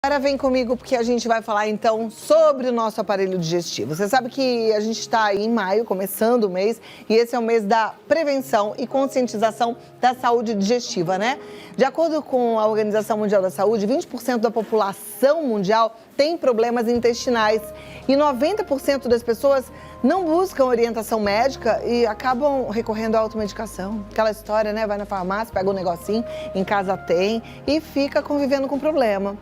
Agora vem comigo porque a gente vai falar então sobre o nosso aparelho digestivo. Você sabe que a gente está aí em maio, começando o mês, e esse é o mês da prevenção e conscientização da saúde digestiva, né? De acordo com a Organização Mundial da Saúde, 20% da população mundial tem problemas intestinais e 90% das pessoas não buscam orientação médica e acabam recorrendo à automedicação. Aquela história, né? Vai na farmácia, pega um negocinho, em casa tem e fica convivendo com o problema.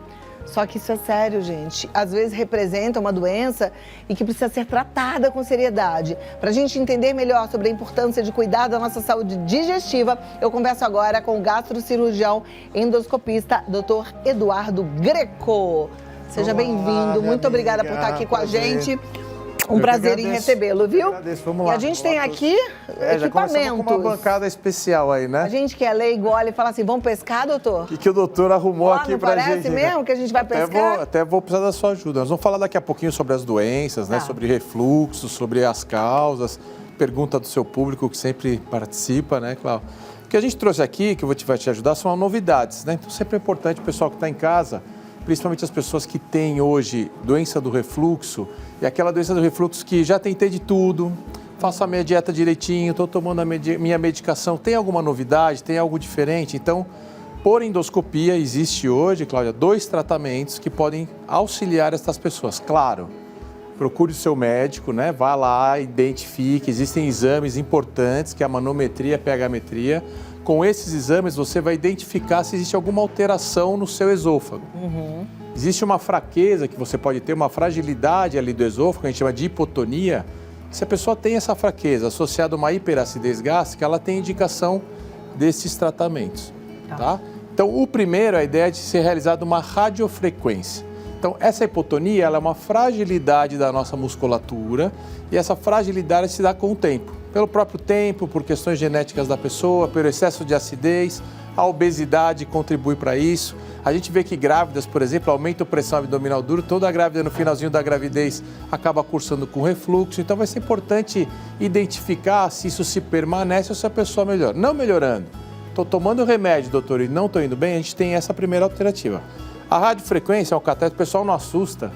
Só que isso é sério, gente. Às vezes representa uma doença e que precisa ser tratada com seriedade. Para a gente entender melhor sobre a importância de cuidar da nossa saúde digestiva, eu converso agora com o gastrocirurgião endoscopista, Dr. Eduardo Greco. Seja bem-vindo. Muito obrigada por estar aqui com a gente. Um prazer em recebê-lo, viu? Agradeço, vamos lá. E a gente tem aqui já equipamentos. com uma bancada especial aí, né? A gente que é leigo olha e fala assim, vamos pescar, doutor? O que o doutor arrumou aqui pra gente? Parece mesmo que a gente vai pescar? Até vou precisar da sua ajuda. Nós vamos falar daqui a pouquinho sobre as doenças, né? Sobre refluxo, sobre as causas. Pergunta do seu público que sempre participa, né, Cláudio? O que a gente trouxe aqui, que vai te ajudar, são novidades, né? Então sempre é importante o pessoal que está em casa, principalmente as pessoas que têm hoje doença do refluxo, e aquela doença do refluxo que já tentei de tudo, faço a minha dieta direitinho, estou tomando a minha medicação, tem alguma novidade, tem algo diferente? Então, por endoscopia, existe hoje, Cláudia, 2 tratamentos que podem auxiliar essas pessoas. Claro, procure o seu médico, né? Vá lá, identifique, existem exames importantes, que é a manometria, a pH-metria. Com esses exames, você vai identificar se existe alguma alteração no seu esôfago. Existe uma fraqueza que você pode ter, uma fragilidade ali do esôfago, que a gente chama de hipotonia. Se a pessoa tem essa fraqueza associada a uma hiperacidez gástrica, ela tem indicação desses tratamentos, tá? Então, o primeiro, a ideia é de ser realizada uma radiofrequência. Então, essa hipotonia, ela é uma fragilidade da nossa musculatura e essa fragilidade se dá com o tempo. Pelo próprio tempo, por questões genéticas da pessoa, pelo excesso de acidez, a obesidade contribui para isso. A gente vê que grávidas, por exemplo, aumentam a pressão abdominal dura, toda grávida no finalzinho da gravidez acaba cursando com refluxo. Então vai ser importante identificar se isso se permanece ou se a pessoa melhora. Não melhorando, estou tomando remédio, doutor, e não estou indo bem, a gente tem essa primeira alternativa. A radiofrequência é um cateter, o pessoal não assusta,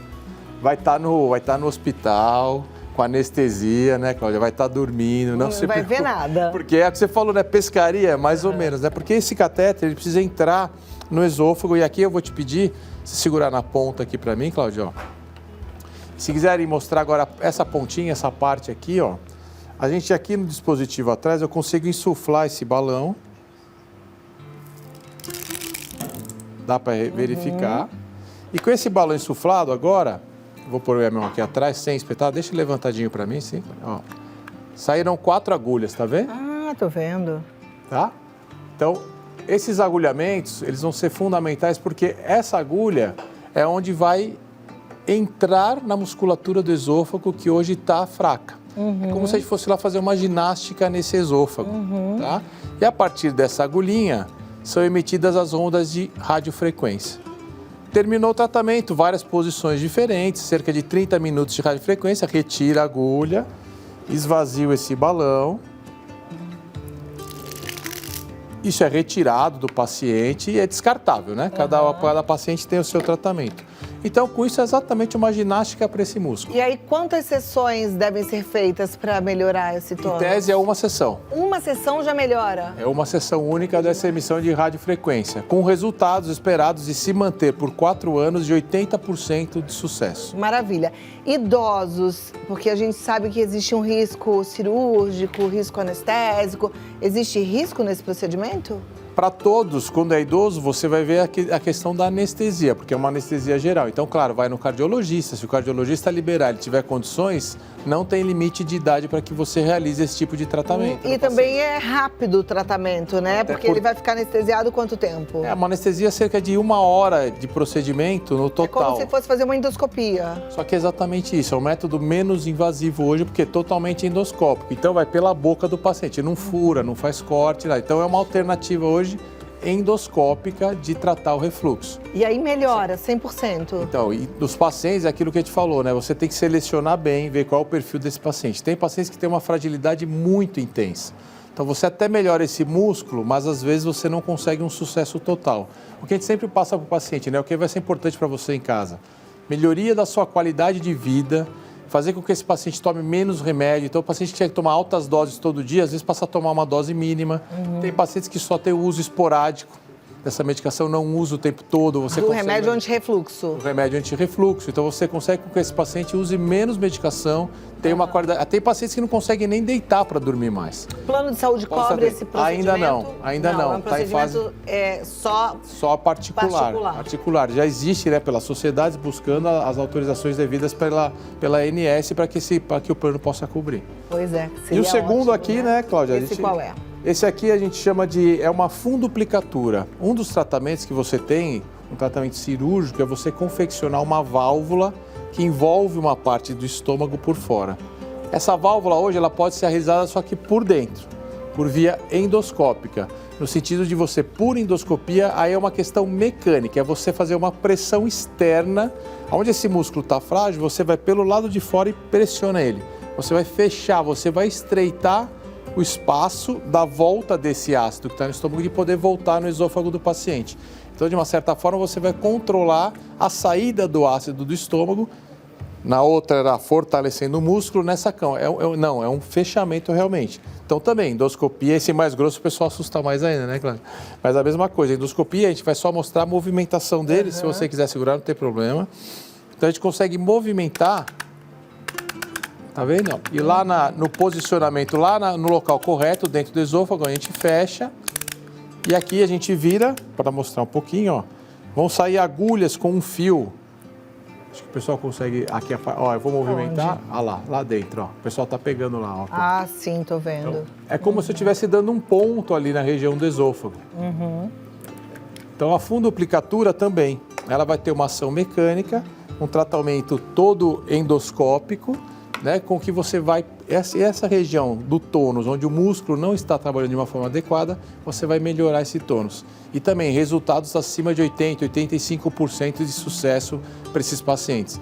vai estar no hospital, com anestesia, né, Cláudia? Vai estar dormindo, não se vai ver nada. Porque é o que você falou, né? Pescaria, mais ou menos, né? Porque esse catéter, ele precisa entrar no esôfago. E aqui eu vou te pedir, se segurar na ponta aqui para mim, Cláudio, ó. Se quiserem mostrar agora essa pontinha, essa parte aqui, ó. A gente aqui no dispositivo atrás, eu consigo insuflar esse balão. Dá para verificar. E com esse balão insuflado agora... Vou pôr a mão aqui atrás, sem espetar. Deixa levantadinho para mim, sim. Ó. Saíram 4 agulhas, tá vendo? Ah, tô vendo. Tá? Então, esses agulhamentos, eles vão ser fundamentais porque essa agulha é onde vai entrar na musculatura do esôfago que hoje está fraca. É como se a gente fosse lá fazer uma ginástica nesse esôfago, tá? E a partir dessa agulhinha, são emitidas as ondas de radiofrequência. Terminou o tratamento, várias posições diferentes, cerca de 30 minutos de radiofrequência, retira a agulha, esvazia esse balão. Isso é retirado do paciente e é descartável, né? Cada paciente tem o seu tratamento. Então, com isso, é exatamente uma ginástica para esse músculo. E aí, quantas sessões devem ser feitas para melhorar esse tônus? Em tese, é uma sessão. Uma sessão já melhora? É uma sessão única dessa emissão de radiofrequência, com resultados esperados de se manter por 4 anos de 80% de sucesso. Maravilha. Idosos, porque a gente sabe que existe um risco cirúrgico, risco anestésico. Existe risco nesse procedimento? Para todos, quando é idoso, você vai ver a questão da anestesia, porque é uma anestesia geral. Então, claro, vai no cardiologista. Se o cardiologista liberar, ele tiver condições, não tem limite de idade para que você realize esse tipo de tratamento. E também é rápido o tratamento, né? Porque ele vai ficar anestesiado quanto tempo? É uma anestesia cerca de 1 hora de procedimento no total. É como se fosse fazer uma endoscopia. Só que é exatamente isso. É o método menos invasivo hoje, porque é totalmente endoscópico. Então, vai pela boca do paciente. Não fura, não faz corte. Então, é uma alternativa hoje endoscópica de tratar o refluxo. E aí melhora 100%. Então, e dos pacientes é aquilo que a gente falou, né? Você tem que selecionar bem, ver qual é o perfil desse paciente. Tem pacientes que têm uma fragilidade muito intensa. Então você até melhora esse músculo, mas às vezes você não consegue um sucesso total. O que a gente sempre passa para o paciente, né? O que vai ser importante para você em casa? Melhoria da sua qualidade de vida, fazer com que esse paciente tome menos remédio. Então, o paciente que tinha que tomar altas doses todo dia, às vezes passa a tomar uma dose mínima. Tem pacientes que só têm o uso esporádico dessa medicação, não usa o tempo todo. Do remédio antirrefluxo. O remédio antirrefluxo. Então, você consegue com que esse paciente use menos medicação, tenha uma qualidade... Tem pacientes que não conseguem nem deitar para dormir mais. Plano de saúde cobre esse procedimento? Ainda não. É um procedimento só particular. Já existe, né, pelas sociedades buscando as autorizações devidas pela ANS para que o plano possa cobrir. Pois é. E o segundo ótimo, aqui, né, Cláudia? Esse qual é? Esse aqui a gente chama é uma funduplicatura. Um dos tratamentos que você tem, um tratamento cirúrgico, é você confeccionar uma válvula que envolve uma parte do estômago por fora. Essa válvula hoje ela pode ser realizada só que por dentro, por via endoscópica. No sentido de você, por endoscopia, aí é uma questão mecânica, é você fazer uma pressão externa, onde esse músculo está frágil, você vai pelo lado de fora e pressiona ele. Você vai fechar, você vai estreitar o espaço da volta desse ácido que está no estômago de poder voltar no esôfago do paciente. Então, de uma certa forma, você vai controlar a saída do ácido do estômago. Na outra era fortalecendo o músculo, nessa não, é um fechamento realmente. Então, também, endoscopia, esse mais grosso o pessoal assusta mais ainda, né, Cláudia? Mas a mesma coisa, endoscopia, a gente vai só mostrar a movimentação dele, se você quiser segurar, não tem problema. Então, a gente consegue movimentar. Tá vendo? E lá no posicionamento, no local correto, dentro do esôfago, a gente fecha. E aqui a gente vira, para mostrar um pouquinho, ó. Vão sair agulhas com um fio. Acho que o pessoal consegue... Aqui, ó, eu vou movimentar. Ah lá dentro, ó. O pessoal tá pegando lá, ó. Ah, sim, tô vendo. Então, é como se eu estivesse dando um ponto ali na região do esôfago. Então, a funduplicatura também. Ela vai ter uma ação mecânica, um tratamento todo endoscópico, né, com que você vai, essa região do tônus, onde o músculo não está trabalhando de uma forma adequada, você vai melhorar esse tônus. E também resultados acima de 80%, 85% de sucesso para esses pacientes.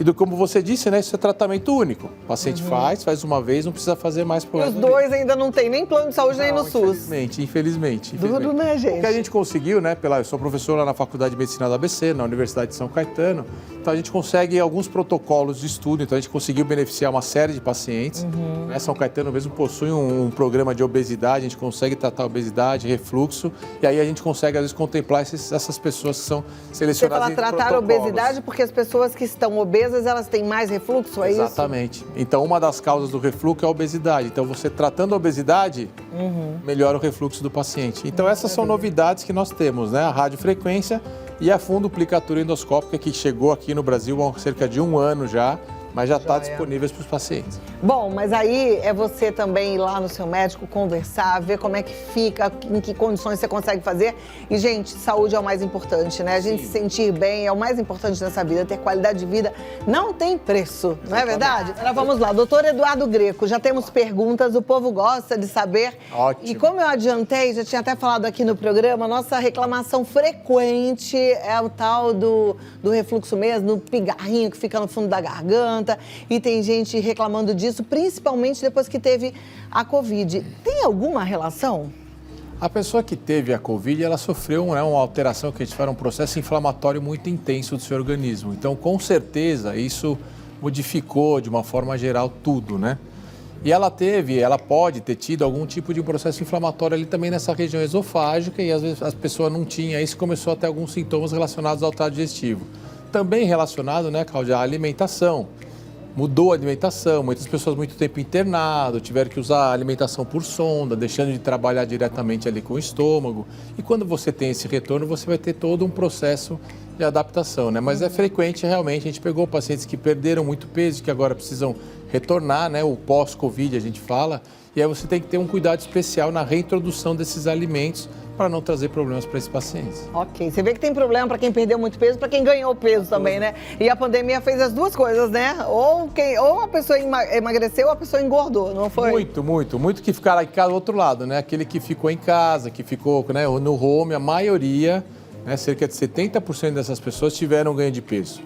E como você disse, né, isso é tratamento único. O paciente faz uma vez, não precisa fazer mais por E os dois ainda não tem nem plano de saúde, nem no SUS. Infelizmente. Duro, né, gente? O que a gente conseguiu, né, eu sou professor lá na Faculdade de Medicina da ABC, na Universidade de São Caetano, então a gente consegue alguns protocolos de estudo, então a gente conseguiu beneficiar uma série de pacientes. Né, São Caetano mesmo possui um programa de obesidade, a gente consegue tratar obesidade, refluxo, e aí a gente consegue, às vezes, contemplar essas pessoas que são selecionadas. Você fala tratar a obesidade porque as pessoas que estão obesas, elas têm mais refluxo, é Exatamente. Isso? Então, uma das causas do refluxo é a obesidade. Então, você tratando a obesidade, melhora o refluxo do paciente. Então, essas são novidades que nós temos, né? A radiofrequência e a funduplicatura endoscópica, que chegou aqui no Brasil há cerca de 1 ano já, mas já está disponível para os pacientes. Bom, mas aí é você também ir lá no seu médico, conversar, ver como é que fica, em que condições você consegue fazer. E, gente, saúde é o mais importante, né? A gente se sentir bem é o mais importante nessa vida, ter qualidade de vida não tem preço, não é verdade? Agora vamos lá, doutor Eduardo Greco, já temos perguntas, o povo gosta de saber. Ótimo. E como eu adiantei, já tinha até falado aqui no programa, nossa reclamação frequente é o tal do refluxo mesmo, do pigarrinho que fica no fundo da garganta. E tem gente reclamando disso, principalmente depois que teve a Covid. Tem alguma relação? A pessoa que teve a Covid, ela sofreu, né, uma alteração que a gente fala, um processo inflamatório muito intenso do seu organismo. Então, com certeza, isso modificou de uma forma geral tudo, né? E ela pode ter tido algum tipo de processo inflamatório ali também nessa região esofágica e às vezes a pessoa não tinha isso e começou a ter alguns sintomas relacionados ao trato digestivo. Também relacionado, né, Cláudia, à alimentação. Mudou a alimentação, muitas pessoas muito tempo internado, tiveram que usar a alimentação por sonda, deixando de trabalhar diretamente ali com o estômago. E quando você tem esse retorno, você vai ter todo um processo de adaptação, né? Mas é frequente realmente, a gente pegou pacientes que perderam muito peso, que agora precisam retornar, né? O pós-Covid a gente fala, e aí você tem que ter um cuidado especial na reintrodução desses alimentos para não trazer problemas para esses pacientes. Ok, você vê que tem problema para quem perdeu muito peso, para quem ganhou peso também, né? E a pandemia fez as duas coisas, né? Ou a pessoa emagreceu ou a pessoa engordou, não foi? Muito que ficaram em casa do outro lado, né? Aquele que ficou em casa, que ficou, né, no home, a maioria, né, cerca de 70% dessas pessoas tiveram ganho de peso.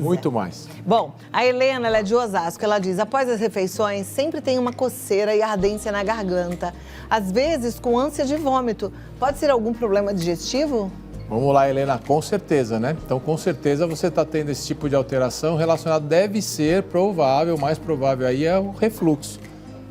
Muito mais. Bom, a Helena, ela é de Osasco, ela diz, após as refeições, sempre tem uma coceira e ardência na garganta. Às vezes, com ânsia de vômito. Pode ser algum problema digestivo? Vamos lá, Helena, com certeza, né? Então, com certeza você está tendo esse tipo de alteração relacionada, deve ser provável, o mais provável aí é o refluxo.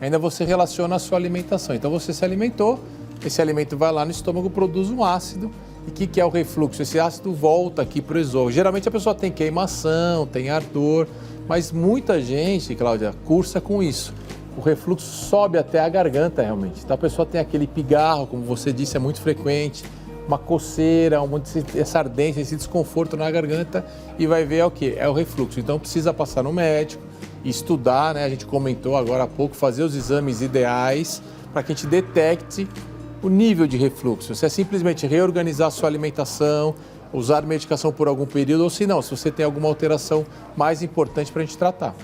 Ainda você relaciona a sua alimentação. Então, você se alimentou, esse alimento vai lá no estômago, produz um ácido. E o que é o refluxo? Esse ácido volta aqui para o esôfago. Geralmente a pessoa tem queimação, tem ardor, mas muita gente, Cláudia, cursa com isso. O refluxo sobe até a garganta realmente. Então a pessoa tem aquele pigarro, como você disse, é muito frequente, uma coceira, essa ardência, esse desconforto na garganta e vai ver o quê? É o refluxo. Então precisa passar no médico, estudar, né? A gente comentou agora há pouco, fazer os exames ideais para que a gente detecte o nível de refluxo. Você é simplesmente reorganizar a sua alimentação, usar medicação por algum período, ou se não, se você tem alguma alteração mais importante para a gente tratar.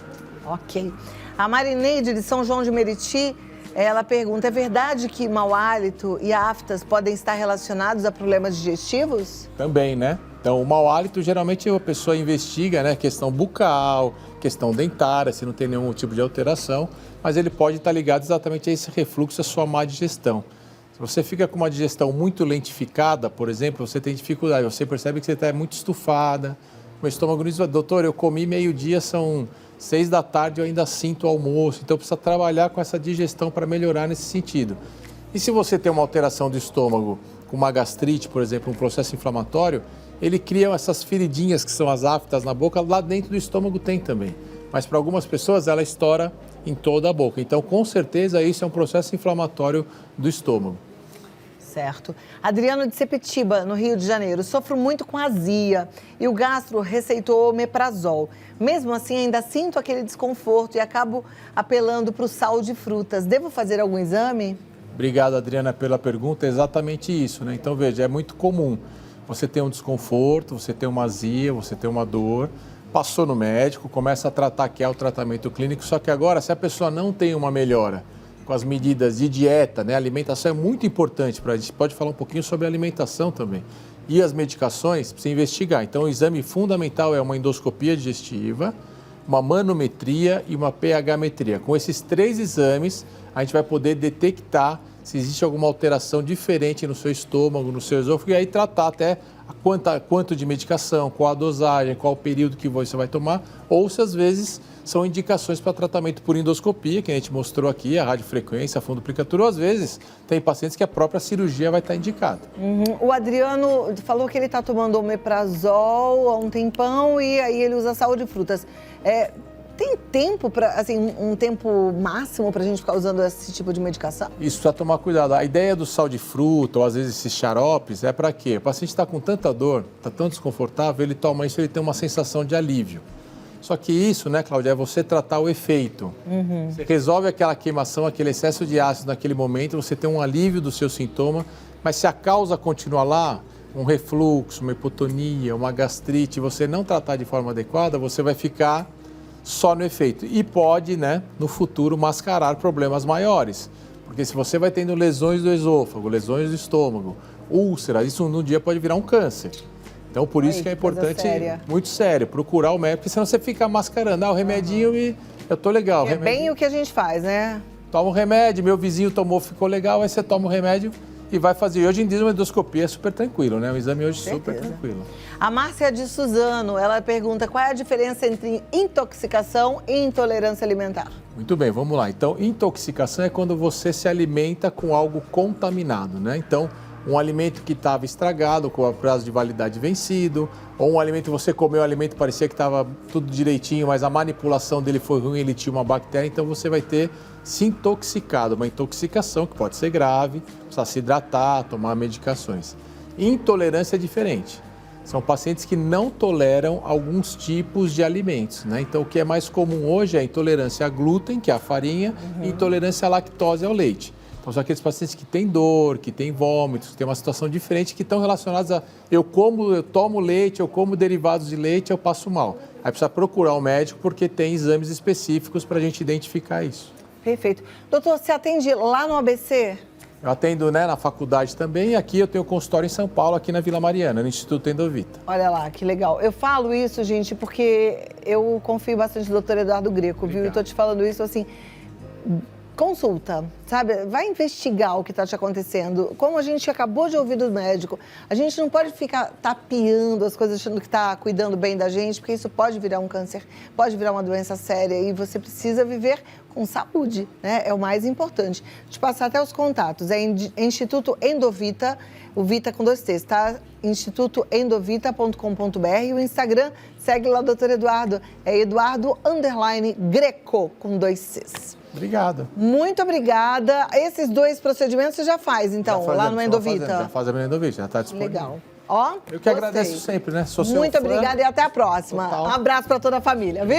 Ok. A Marineide, de São João de Meriti, ela pergunta, é verdade que mau hálito e aftas podem estar relacionados a problemas digestivos? Também, né? Então, o mau hálito, geralmente a pessoa investiga, né? Questão bucal, questão dentária, se não tem nenhum tipo de alteração, mas ele pode estar ligado exatamente a esse refluxo, a sua má digestão. Se você fica com uma digestão muito lentificada, por exemplo, você tem dificuldade, você percebe que você está muito estufada, o estômago diz, doutor, eu comi meio-dia, são 6 da tarde, eu ainda sinto o almoço, então precisa trabalhar com essa digestão para melhorar nesse sentido. E se você tem uma alteração do estômago, com uma gastrite, por exemplo, um processo inflamatório, ele cria essas feridinhas que são as aftas na boca, lá dentro do estômago tem também. Mas para algumas pessoas ela estoura em toda a boca. Então, com certeza, isso é um processo inflamatório do estômago. Certo. Adriano de Sepetiba, no Rio de Janeiro. Sofro muito com azia e o gastro receitou omeprazol. Mesmo assim, ainda sinto aquele desconforto e acabo apelando para o sal de frutas. Devo fazer algum exame? Obrigado, Adriana, pela pergunta. É exatamente isso, né? Então, veja, é muito comum. Você tem um desconforto, você tem uma azia, você tem uma dor, passou no médico, começa a tratar, que é o tratamento clínico, só que agora, se a pessoa não tem uma melhora com as medidas de dieta, né? A alimentação é muito importante para a gente pode falar um pouquinho sobre a alimentação também. E as medicações, precisa investigar. Então, o exame fundamental é uma endoscopia digestiva, uma manometria e uma pH-metria. Com esses 3 exames, a gente vai poder detectar se existe alguma alteração diferente no seu estômago, no seu esôfago, e aí tratar até quanto de medicação, qual a dosagem, qual o período que você vai tomar, ou se às vezes são indicações para tratamento por endoscopia, que a gente mostrou aqui, a radiofrequência, a fundoplicatura, ou às vezes tem pacientes que a própria cirurgia vai estar indicada. O Adriano falou que ele está tomando omeprazol há um tempão e aí ele usa sal de frutas. Tem tempo, um tempo máximo para a gente ficar usando esse tipo de medicação? Isso, precisa tomar cuidado. A ideia do sal de fruta, ou às vezes esses xaropes, é para quê? O paciente está com tanta dor, está tão desconfortável, ele toma isso, ele tem uma sensação de alívio. Só que isso, né, Cláudia, é você tratar o efeito. Você resolve aquela queimação, aquele excesso de ácido naquele momento, você tem um alívio do seu sintoma, mas se a causa continua lá, um refluxo, uma hipotonia, uma gastrite, você não tratar de forma adequada, você vai ficar só no efeito. E pode, né, no futuro, mascarar problemas maiores. Porque se você vai tendo lesões do esôfago, lesões do estômago, úlceras, isso num dia pode virar um câncer. Então, por isso que é importante, muito sério, procurar o médico, porque senão você fica mascarando. O remedinho e eu tô legal. É bem o que a gente faz, né? Toma um remédio, meu vizinho tomou, ficou legal, aí você toma o remédio e vai fazer. E hoje em dia uma endoscopia é super tranquilo, né? O exame hoje é super tranquilo. A Márcia de Suzano, ela pergunta qual é a diferença entre intoxicação e intolerância alimentar? Muito bem, vamos lá. Então, intoxicação é quando você se alimenta com algo contaminado, né? Então, um alimento que estava estragado, com o prazo de validade vencido, ou um alimento que você comeu, o alimento parecia que estava tudo direitinho, mas a manipulação dele foi ruim, ele tinha uma bactéria, então você vai ter se intoxicado, uma intoxicação que pode ser grave, precisa se hidratar, tomar medicações. Intolerância é diferente. São pacientes que não toleram alguns tipos de alimentos, né? Então, o que é mais comum hoje é a intolerância a glúten, que é a farinha, e intolerância à lactose, ao leite. Então, são aqueles pacientes que têm dor, que têm vômitos, que têm uma situação diferente, que estão relacionados a eu tomo leite, eu como derivados de leite, eu passo mal. Aí precisa procurar um médico porque tem exames específicos para a gente identificar isso. Perfeito. Doutor, você atende lá no ABC? Eu atendo, né, na faculdade também e aqui eu tenho consultório em São Paulo, aqui na Vila Mariana, no Instituto Endovita. Olha lá, que legal. Eu falo isso, gente, porque eu confio bastante no doutor Eduardo Greco, viu? E tô te falando isso assim, consulta, sabe? Vai investigar o que está te acontecendo. Como a gente acabou de ouvir do médico, a gente não pode ficar tapeando as coisas achando que está cuidando bem da gente, porque isso pode virar um câncer, pode virar uma doença séria e você precisa viver com saúde, né? É o mais importante. Deixa eu passar até os contatos. É Instituto Endovita, o Vita com 2 T's, tá? institutoendovita.com.br e o Instagram, segue lá o doutor Eduardo, é Eduardo_Greco com 2 C's. Obrigado. Muito obrigada. Esses 2 procedimentos você já faz, então, lá no Endovita? Já faz no Endovita, já está disponível. Legal. Ó, eu que agradeço sempre, né? Sou seu Muito fã. obrigada e até a próxima. Total. Um abraço para toda a família, viu?